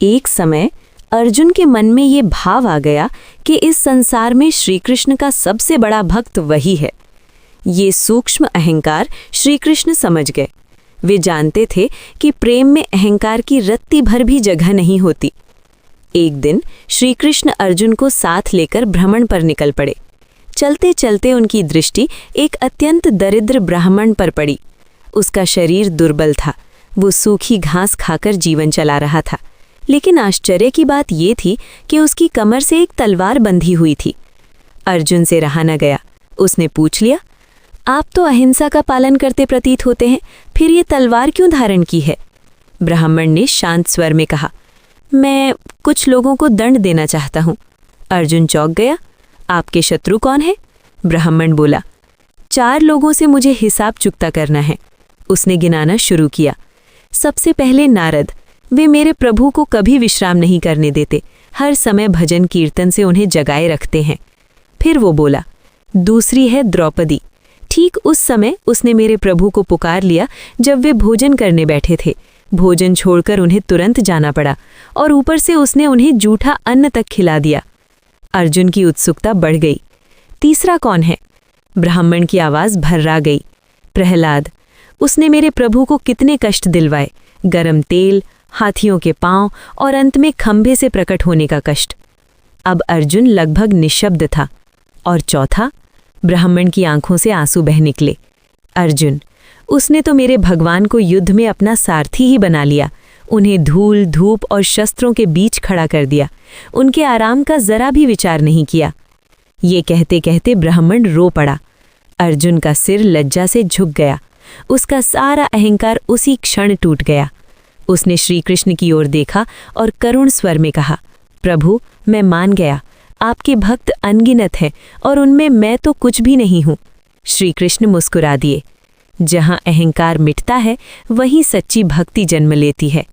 एक समय अर्जुन के मन में ये भाव आ गया कि इस संसार में श्री कृष्ण का सबसे बड़ा भक्त वही है। ये सूक्ष्म अहंकार श्री कृष्ण समझ गए। वे जानते थे कि प्रेम में अहंकार की रत्ती भर भी जगह नहीं होती। एक दिन श्री कृष्ण अर्जुन को साथ लेकर भ्रमण पर निकल पड़े। चलते चलते उनकी दृष्टि एक अत्यंत दरिद्र ब्राह्मण पर पड़ी। उसका शरीर दुर्बल था। वो सूखी घास खाकर जीवन चला रहा था, लेकिन आश्चर्य की बात ये थी कि उसकी कमर से एक तलवार बंधी हुई थी। अर्जुन से रहा न गया। उसने पूछ लिया, आप तो अहिंसा का पालन करते प्रतीत होते हैं, फिर ये तलवार क्यों धारण की है? ब्राह्मण ने शांत स्वर में कहा, मैं कुछ लोगों को दंड देना चाहता हूँ। अर्जुन चौंक गया। आपके शत्रु कौन है? ब्राह्मण बोला, 4 लोगों से मुझे हिसाब चुकता करना है। उसने गिनाना शुरू किया। सबसे पहले नारद, वे मेरे प्रभु को कभी विश्राम नहीं करने देते, हर समय भजन कीर्तन से उन्हें जगाए रखते हैं। फिर वो बोला, दूसरी है द्रौपदी। ठीक उस समय उसने मेरे प्रभु को पुकार लिया जब वे भोजन करने बैठे थे। भोजन छोड़कर उन्हें तुरंत जाना पड़ा और ऊपर से उसने उन्हें जूठा अन्न तक खिला दिया। अर्जुन की उत्सुकता बढ़ गई। तीसरा कौन है? ब्राह्मण की आवाज़ भर्रा गई। प्रहलाद। उसने मेरे प्रभु को कितने कष्ट दिलवाए, गरम तेल, हाथियों के पांव और अंत में खंभे से प्रकट होने का कष्ट। अब अर्जुन लगभग निशब्द था। और चौथा? ब्राह्मण की आंखों से आंसू बह निकले। अर्जुन। उसने तो मेरे भगवान को युद्ध में अपना सारथी ही बना लिया। उन्हें धूल, धूप और शस्त्रों के बीच खड़ा कर दिया। उनके आराम का जरा भी विचार नहीं किया। ये कहते कहते ब्राह्मण रो पड़ा। अर्जुन का सिर लज्जा से झुक गया। उसका सारा अहंकार उसी क्षण टूट गया। उसने श्री कृष्ण की ओर देखा और करुण स्वर में कहा, प्रभु, मैं मान गया। आपके भक्त अनगिनत हैं और उनमें मैं तो कुछ भी नहीं हूँ। श्री कृष्ण मुस्कुरा दिए। जहाँ अहंकार मिटता है, वहीं सच्ची भक्ति जन्म लेती है।